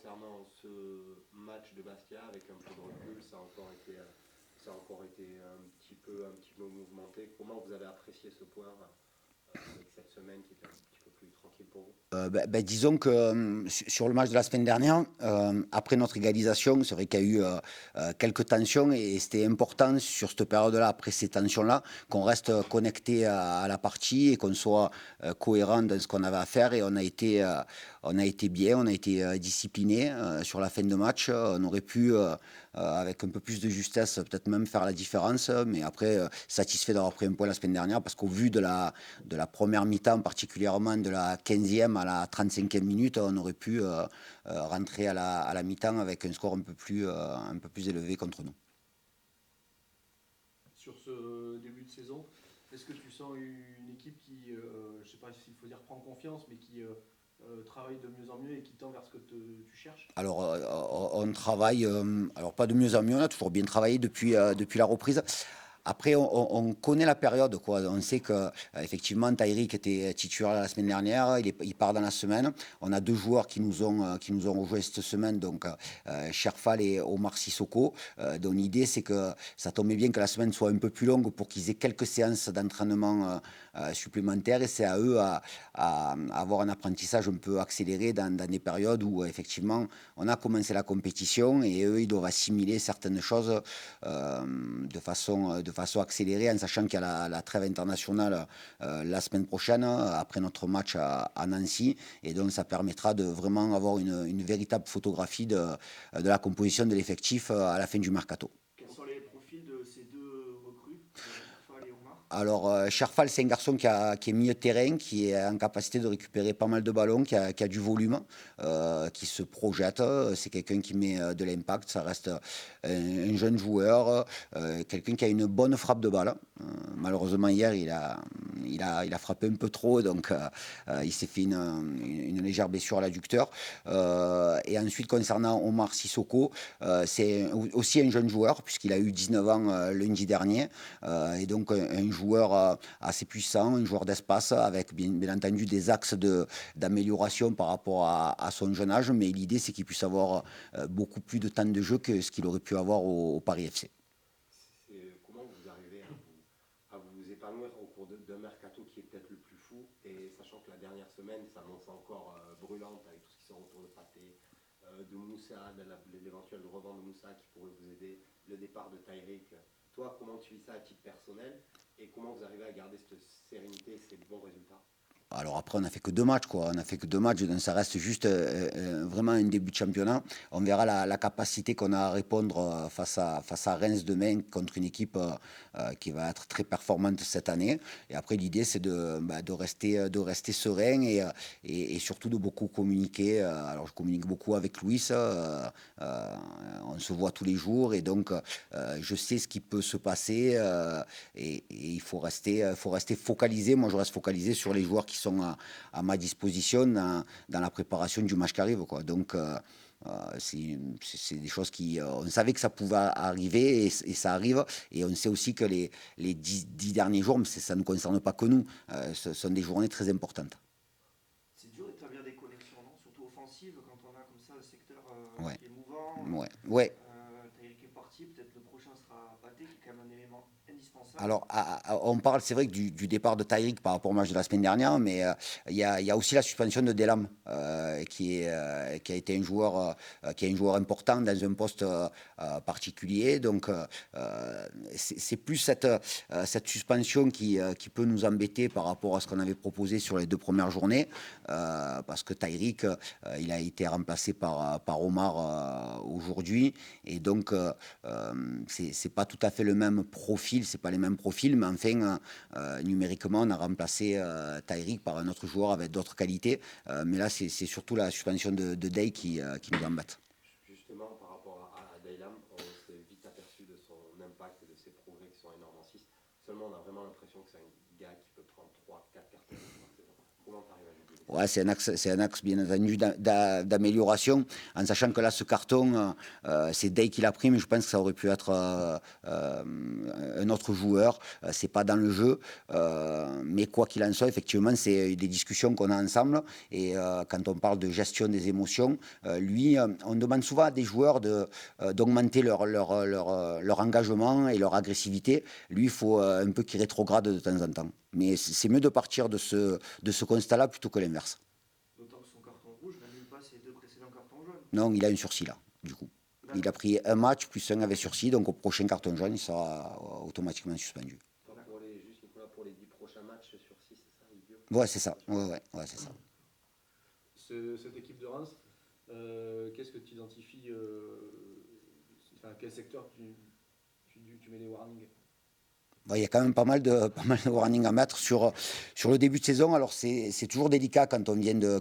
concernant ce match de Bastia, avec un peu de recul, ça a encore été un petit peu mouvementé. Comment vous avez apprécié ce point avec cette semaine qui était un petit peu plus tranquille pour vous? Disons que sur le match de la semaine dernière, après notre égalisation, c'est vrai qu'il y a eu quelques tensions et c'était important sur cette période-là, après ces tensions-là, qu'on reste connecté à la partie et qu'on soit cohérent dans ce qu'on avait à faire. Et on a été bien, on a été discipliné sur la fin de match. On aurait pu, avec un peu plus de justesse, peut-être même faire la différence. Mais après, satisfait d'avoir pris un point la semaine dernière parce qu'au vu de la première mi-temps, particulièrement de la 15e à la 35e minute, on aurait pu rentrer à la mi-temps avec un score un peu plus élevé contre nous. Sur ce début de saison, est-ce que tu sens une équipe qui, je ne sais pas s'il faut dire prend confiance, mais qui travaille de mieux en mieux et qui tend vers ce que tu cherches? Alors, on travaille, alors pas de mieux en mieux, on a toujours bien travaillé depuis la reprise. Après, on connaît la période, quoi. On sait que effectivement, Tyrick était titulaire la semaine dernière, il part dans la semaine. On a deux joueurs qui nous ont rejoint cette semaine, donc Cherfal et Omar Sissoko. Donc l'idée, c'est que ça tombait bien que la semaine soit un peu plus longue pour qu'ils aient quelques séances d'entraînement supplémentaires, et c'est à eux à avoir un apprentissage un peu accéléré dans des périodes où effectivement on a commencé la compétition et eux, ils doivent assimiler certaines choses de façon accélérée, en sachant qu'il y a la trêve internationale la semaine prochaine, après notre match à Nancy. Et donc, ça permettra de vraiment avoir une véritable photographie de la composition de l'effectif à la fin du mercato. Quels sont les profils de ces deux recrues, Cherfal et Omar? Alors, Cherfal, c'est un garçon qui est milieu de terrain, qui est en capacité de récupérer pas mal de ballons, qui a du volume, qui se projette. C'est quelqu'un qui met de l'impact. Ça reste un jeune joueur, quelqu'un qui a une bonne frappe de balle. Malheureusement, hier, il a frappé un peu trop, donc il s'est fait une légère blessure à l'adducteur. Et ensuite, concernant Omar Sissoko, c'est aussi un jeune joueur, puisqu'il a eu 19 ans lundi dernier. Et donc, un joueur assez puissant, un joueur d'espace, avec bien entendu des axes d'amélioration par rapport à son jeune âge. Mais l'idée, c'est qu'il puisse avoir beaucoup plus de temps de jeu que ce qu'il aurait pu avoir au Paris FC. Comment vous arrivez à vous épanouir au cours d'un mercato qui est peut-être le plus fou, et sachant que la dernière semaine s'annonce encore brûlante avec tout ce qui sort autour de Pathé, de Moussa, de l'éventuel revent de Moussa qui pourrait vous aider, le départ de Tyrick. Toi, comment tu vis ça à titre personnel et comment vous arrivez à garder cette sérénité, ces bons résultats? Alors après, on n'a fait que deux matchs, quoi. On n'a fait que deux matchs, donc ça reste juste vraiment un début de championnat. On verra la capacité qu'on a à répondre face à Reims demain contre une équipe qui va être très performante cette année. Et après, l'idée, c'est de rester serein et surtout de beaucoup communiquer. Alors, je communique beaucoup avec Louis. On se voit tous les jours et donc je sais ce qui peut se passer et il faut rester focalisé. Moi, je reste focalisé sur les joueurs qui sont à ma disposition dans la préparation du match qui arrive, quoi. Donc, c'est des choses on savait que ça pouvait arriver et ça arrive. Et on sait aussi que les 10 derniers jours, mais ça ne concerne pas que nous, ce sont des journées très importantes. C'est dur d'établir des connexions, non? Surtout offensives, quand on a comme ça le secteur Ouais, qui est mouvant. ouais, ouais. Tyrick est parti, peut-être le prochain sera Pathé, qui est quand même un élément indispensable. Alors, on parle, c'est vrai, que du départ de Tyrick par rapport au match de la semaine dernière, mais il y a aussi la suspension de Delam, qui a été qui est un joueur important dans un poste particulier. Donc, c'est plus cette suspension qui peut nous embêter par rapport à ce qu'on avait proposé sur les deux premières journées, parce que Tyrick, il a été remplacé par Omar aujourd'hui, et donc c'est pas tout à fait le même profil, c'est pas les mêmes profils, mais enfin numériquement on a remplacé Tyrick par un autre joueur avec d'autres qualités, mais là c'est surtout la suspension de Day qui nous embête. Justement, par rapport à Daylam, on s'est vite aperçu de son impact et de ses progrès qui sont énormes en 6. Seulement, on a vraiment l'impression que c'est un gars qui peut prendre 3, 4 cartons par saison. Comment tu arrives à juger? Ouais, c'est un axe bien entendu d'amélioration, en sachant que là, ce carton, c'est Day qui l'a pris, mais je pense que ça aurait pu être un autre joueur. C'est pas dans le jeu, mais quoi qu'il en soit, effectivement, c'est des discussions qu'on a ensemble. Et quand on parle de gestion des émotions, lui, on demande souvent à des joueurs d'augmenter leur engagement et leur agressivité. Lui, il faut un peu qu'il rétrograde de temps en temps. Mais c'est mieux de partir de ce constat-là plutôt que l'inverse. D'autant que son carton rouge n'annule pas ses 2 précédents cartons jaunes. Non, il a un sursis là, du coup. Il a pris un match plus un avec sursis, donc au prochain carton jaune, il sera automatiquement suspendu. Juste Nicolas, pour les 10 prochains matchs sur 6, c'est ça, Idiot? Ouais, c'est ça. Ouais, c'est ça. Cette équipe de Reims, qu'est-ce que tu identifies quel secteur tu mets les warnings? Il y a quand même pas mal de warnings à mettre sur le début de saison. Alors, c'est toujours délicat quand on vient de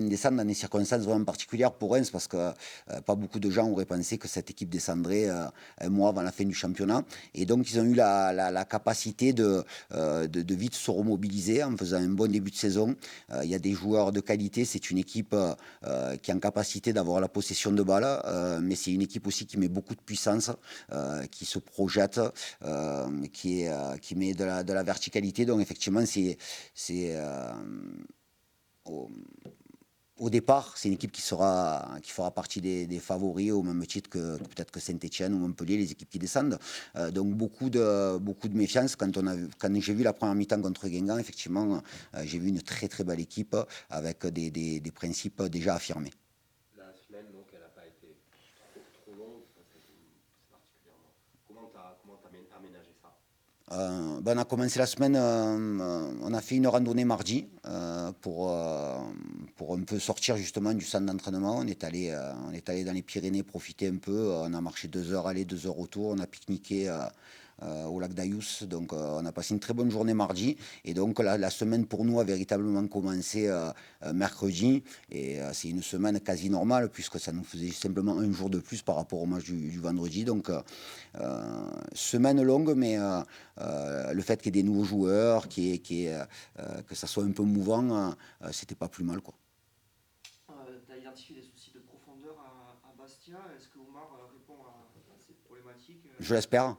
descendre dans des circonstances vraiment particulières pour Reims, parce que pas beaucoup de gens auraient pensé que cette équipe descendrait un mois avant la fin du championnat. Et donc, ils ont eu la capacité de vite se remobiliser en faisant un bon début de saison. Il y a des joueurs de qualité. C'est une équipe qui est en capacité d'avoir la possession de balle, mais c'est une équipe aussi qui met beaucoup de puissance, qui se projette, qui met de la verticalité. Donc effectivement, au, au départ, c'est une équipe qui fera partie des favoris, au même titre que peut-être que Saint-Etienne ou Montpellier, les équipes qui descendent. Donc beaucoup de méfiance. Quand j'ai vu la première mi-temps contre Guingamp, effectivement, j'ai vu une très très belle équipe avec des principes déjà affirmés. La semaine, donc, elle n'a pas été trop longue, ça, c'est particulièrement. Comment t'as aménagé ça? On a commencé la semaine, on a fait une randonnée mardi pour un peu sortir justement du centre d'entraînement. On est allé dans les Pyrénées profiter un peu. On a marché 2 heures aller, 2 heures retour. On a pique-niqué au lac d'Ayous. Donc on a passé une très bonne journée mardi. Et donc la semaine pour nous a véritablement commencé mercredi. Et c'est une semaine quasi normale puisque ça nous faisait simplement un jour de plus par rapport au match du vendredi. Donc semaine longue, mais le fait qu'il y ait des nouveaux joueurs, que ça soit un peu mouvant, c'était pas plus mal, quoi. Tu as identifié des soucis de profondeur à Bastia. Est-ce que Omar répond à ces problématiques? Je l'espère. Ouais.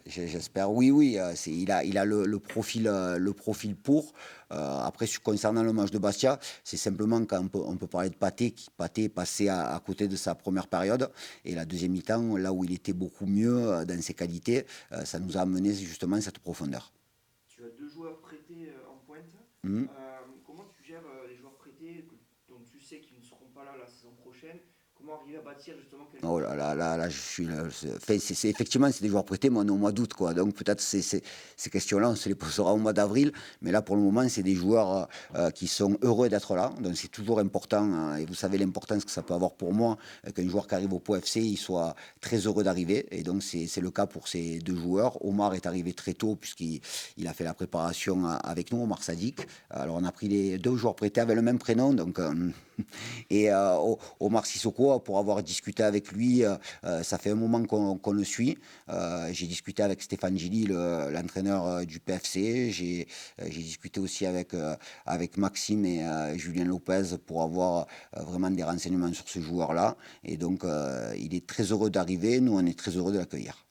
J'espère, oui, il a le profil pour. Après, concernant le match de Bastia, c'est simplement on peut parler de Pathé, qui Pathé est passé à côté de sa première période. Et la deuxième mi-temps, là où il était beaucoup mieux dans ses qualités, ça nous a amené justement cette profondeur. Tu as 2 joueurs prêtés en pointe. Mmh. Comment tu gères les joueurs prêtés dont tu sais qu'ils ne seront pas là la saison prochaine? Comment arriver à bâtir justement quelque Oh chose? là, je suis là. Effectivement, c'est des joueurs prêtés, mais on est au mois d'août, quoi. Donc peut-être ces questions-là, on se les posera au mois d'avril. Mais là, pour le moment, c'est des joueurs qui sont heureux d'être là. Donc c'est toujours important. Et vous savez l'importance que ça peut avoir pour moi, qu'un joueur qui arrive au Pau FC, il soit très heureux d'arriver. Et donc c'est le cas pour ces 2 joueurs. Omar est arrivé très tôt, puisqu'il a fait la préparation avec nous, Omar Sadik. Alors on a pris les 2 joueurs prêtés avec le même prénom. Donc et Omar Sissoko, pour avoir discuté avec lui, ça fait un moment qu'on le suit. J'ai discuté avec Stéphane Gilly, l'entraîneur du PFC. J'ai discuté aussi avec Maxime et Julien Lopez pour avoir vraiment des renseignements sur ce joueur-là. Et donc, il est très heureux d'arriver. Nous, on est très heureux de l'accueillir.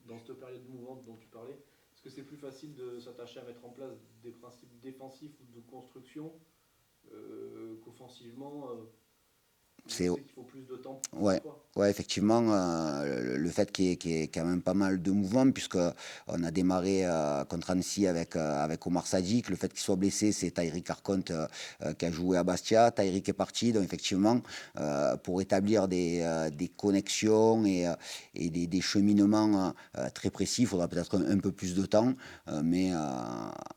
Dans cette période mouvante dont tu parlais, est-ce que c'est plus facile de s'attacher à mettre en place des principes défensifs ou de construction qu'offensivement je sais qu'il faut plus de temps pour Ouais, toi. ouais, effectivement, le fait qu'il y ait quand même pas mal de mouvements, puisqu'on a démarré contre Annecy avec Omar Sadik. Le fait qu'il soit blessé, c'est Taïrik Arconte qui a joué à Bastia. Taïrik est parti, donc effectivement, pour établir des connexions et des cheminements très précis, il faudra peut-être un peu plus de temps. Mais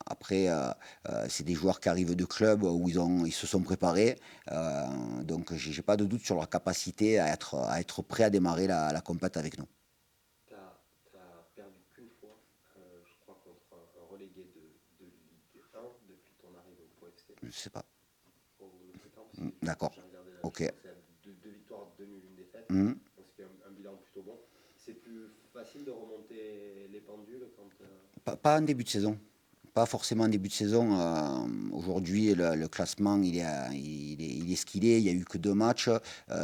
après, c'est des joueurs qui arrivent de clubs où ils se sont préparés. Donc, j'ai pas de doute sur leur capacité à être prêt à démarrer la compète avec nous. Tu as perdu qu'une fois, je crois, contre un relégué de Ligue 1 depuis ton arrivée au Pau FC. Je sais pas. Au Fécamp, D'accord. j'ai regardé Ok. c'est 2 victoires, 2 nuls, 1 défaite. Mmh. Donc c'est un bilan plutôt bon. C'est plus facile de remonter les pendules quand. Pas en début de saison. pas forcément en début de saison. Aujourd'hui, le classement, il est ce qu'il est. Il n'y a eu que 2 matchs.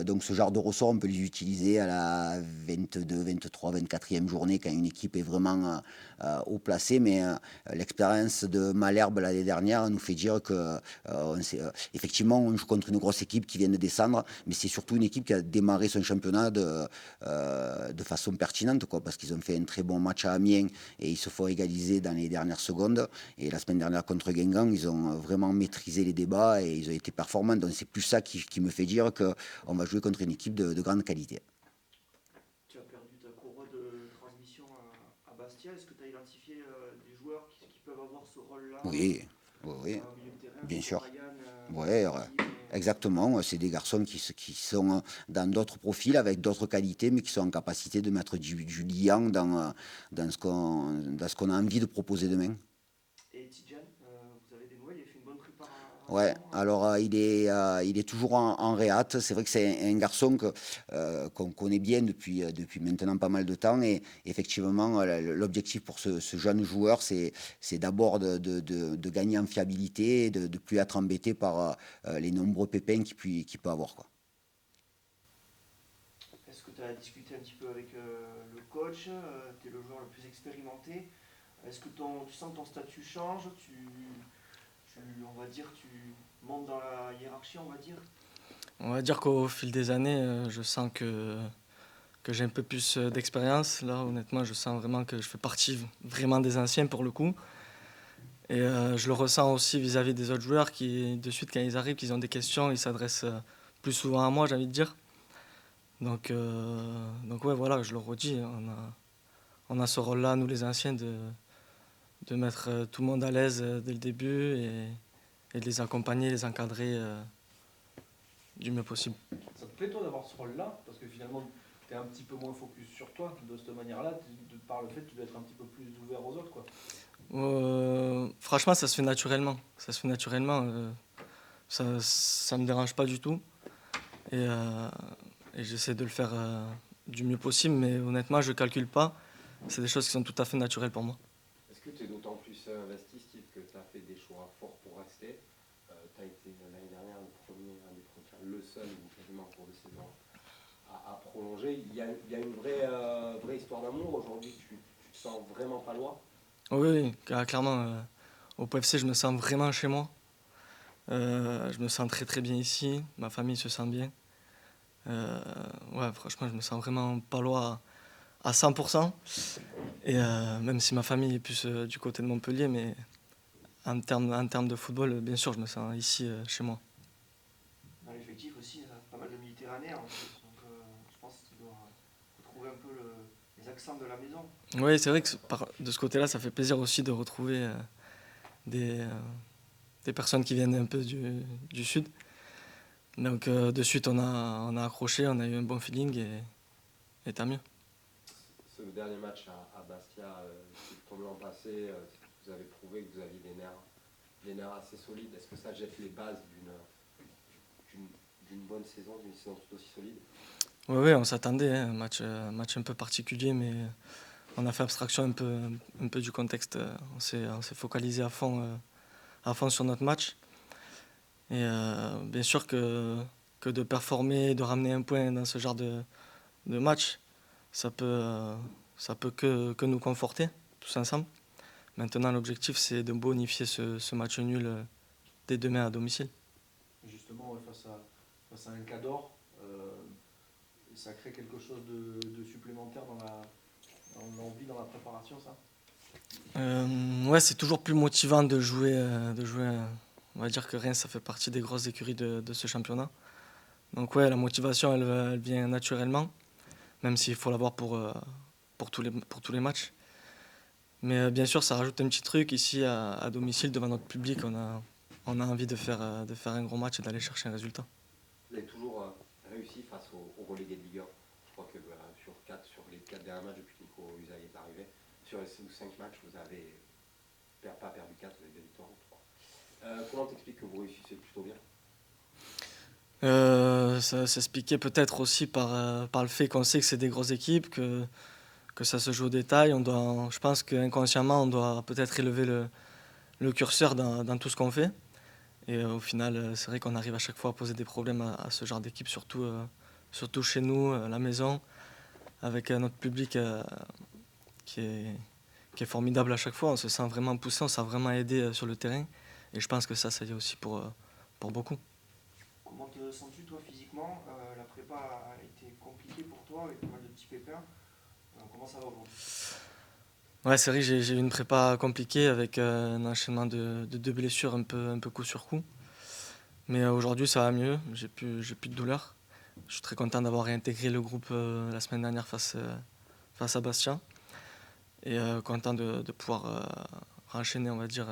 Donc, ce genre de ressort, on peut les utiliser à la 22, 23, 24e journée quand une équipe est vraiment haut placée. Mais l'expérience de Malherbe l'année dernière nous fait dire que, effectivement, on joue contre une grosse équipe qui vient de descendre. Mais c'est surtout une équipe qui a démarré son championnat de façon pertinente, quoi, parce qu'ils ont fait un très bon match à Amiens et ils se font égaliser dans les dernières secondes. Et la semaine dernière contre Guingamp, ils ont vraiment maîtrisé les débats et ils ont été performants. Donc c'est plus ça qui me fait dire qu'on va jouer contre une équipe de grande qualité. Tu as perdu ta courroie de transmission à Bastia. Est-ce que tu as identifié des joueurs qui peuvent avoir ce rôle-là Oui, oui, oui, au milieu de terrain, bien sûr. Ryan, Ouais, Petit, exactement. C'est des garçons qui sont dans d'autres profils, avec d'autres qualités, mais qui sont en capacité de mettre du liant dans ce qu'on a envie de proposer demain. Et Tidjane, vous avez des nouvelles? Il a fait une bonne préparation. Ouais, alors il est toujours en réat. C'est vrai que c'est un garçon qu'on connaît bien depuis maintenant pas mal de temps. Et effectivement, l'objectif pour ce jeune joueur, c'est d'abord de gagner en fiabilité et de ne plus être embêté par les nombreux pépins qu'il peut avoir, quoi. Est-ce que tu as discuté un petit peu avec le coach? Tu es le joueur le plus expérimenté. Est-ce que tu sens que ton statut change? On va dire, tu montes dans la hiérarchie, on va dire? On va dire qu'au fil des années, je sens que j'ai un peu plus d'expérience. Là, honnêtement, je sens vraiment que je fais partie vraiment des anciens pour le coup. Et je le ressens aussi vis-à-vis des autres joueurs qui, de suite, quand ils arrivent, qu'ils ont des questions, ils s'adressent plus souvent à moi, j'ai envie de dire. Donc ouais, voilà, je le redis, on a ce rôle-là, nous les anciens, de mettre tout le monde à l'aise dès le début et de les accompagner, les encadrer du mieux possible. Ça te plaît toi d'avoir ce rôle-là? Parce que finalement, tu es un petit peu moins focus sur toi de cette manière-là, par le fait que tu dois être un petit peu plus ouvert aux autres, quoi. Franchement, ça se fait naturellement. Ça se fait naturellement. Ça me dérange pas du tout. Et j'essaie de le faire du mieux possible. Mais honnêtement, je calcule pas. C'est des choses qui sont tout à fait naturelles pour moi. Est-ce que tu es d'autant plus investi, Steve, que tu as fait des choix forts pour rester? Tu as été l'année dernière le seul ou quasiment en cours de saison à prolonger. Il y a une vraie histoire d'amour aujourd'hui. Tu te sens vraiment pas loin? Oui, clairement. Au PFC, je me sens vraiment chez moi. Je me sens très très bien ici. Ma famille se sent bien. Ouais, franchement, je me sens vraiment pas loin à 100%. Et même si ma famille est plus du côté de Montpellier, mais en termes de football, bien sûr, je me sens ici chez moi. Dans l'effectif aussi, pas mal de Méditerranéens en plus. Donc je pense qu'il doit retrouver un peu les accents de la maison. Oui, c'est vrai que de ce côté-là, ça fait plaisir aussi de retrouver des personnes qui viennent un peu du sud. Donc de suite, on a accroché, on a eu un bon feeling et tant mieux. Ce dernier match à Bastia, comme l'an passé, vous avez prouvé que vous aviez des nerfs assez solides. Est-ce que ça jette les bases d'une bonne saison, d'une saison tout aussi solide? Oui, on s'attendait, hein, un match un peu particulier, mais on a fait abstraction un peu du contexte. On s'est focalisé à fond sur notre match. Et bien sûr que de performer, de ramener un point dans ce genre de match, ça peut que nous conforter, tous ensemble. Maintenant, l'objectif, c'est de bonifier ce match nul dès demain à domicile. Justement, face à un Cador, ça crée quelque chose de supplémentaire dans l'envie, dans la préparation, ça? Ouais, c'est toujours plus motivant de jouer. On va dire que Reims, ça fait partie des grosses écuries de ce championnat. Donc ouais, la motivation, elle vient naturellement, même s'il faut l'avoir pour tous les matchs. Mais bien sûr, ça rajoute un petit truc. Ici, à domicile, devant notre public, on a envie de faire un gros match et d'aller chercher un résultat. Vous avez toujours réussi face aux relégués de Ligue 1. Je crois que sur les 4 derniers matchs depuis que Nico Usaï est arrivé, sur les 5 matchs, vous avez pas perdu 4, vous avez des victoires en 3. Comment t'expliques que vous réussissez plutôt bien? Ça s'expliquait peut-être aussi par le fait qu'on sait que c'est des grosses équipes, que ça se joue au détail. Je pense qu'inconsciemment, on doit peut-être élever le curseur dans tout ce qu'on fait. Et au final, c'est vrai qu'on arrive à chaque fois à poser des problèmes à ce genre d'équipe, surtout chez nous, à la maison, avec notre public qui est formidable à chaque fois. On se sent vraiment poussé, on s'est vraiment aidé sur le terrain. Et je pense que ça y est aussi pour beaucoup. Comment te sens-tu toi physiquement? La prépa a été compliquée pour toi avec pas mal de petits pépins. Comment ça va aujourd'hui? Ouais, c'est vrai que j'ai eu une prépa compliquée avec un enchaînement de 2 blessures un peu coup sur coup. Mais aujourd'hui, ça va mieux, j'ai plus de douleur. Je suis très content d'avoir réintégré le groupe la semaine dernière face à Bastia. Et content de pouvoir enchaîner, on va dire,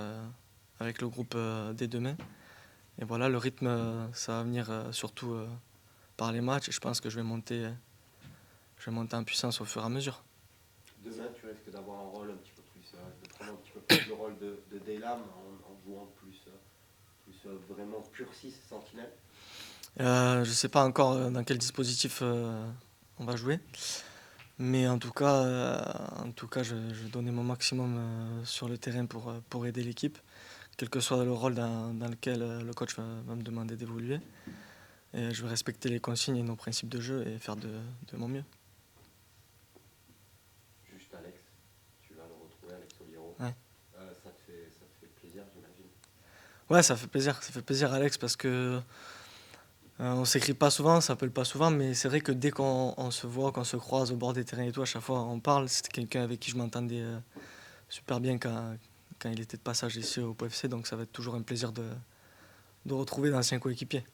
avec le groupe dès demain. Et voilà, le rythme, ça va venir surtout par les matchs. Et je pense que je vais monter en puissance au fur et à mesure. Demain, tu risques d'avoir un rôle un petit peu plus, de prendre un petit peu plus le rôle de Deylam en jouant plus vraiment pur 6 sentinelle. Je ne sais pas encore dans quel dispositif on va jouer. Mais en tout cas, je vais donner mon maximum sur le terrain pour aider l'équipe, quel que soit le rôle dans lequel le coach va me demander d'évoluer. Et je vais respecter les consignes et nos principes de jeu et faire de mon mieux. Juste Alex, tu vas le retrouver, Alex Oliero. Ouais. Ça te fait plaisir, j'imagine. Ouais, ça fait plaisir Alex, parce que on s'écrit pas souvent, on s'appelle pas souvent, mais c'est vrai que dès qu'on se voit, qu'on se croise au bord des terrains et tout, à chaque fois on parle. C'était quelqu'un avec qui je m'entendais super bien quand il était de passage ici au PFC, donc ça va être toujours un plaisir de retrouver d'anciens coéquipiers.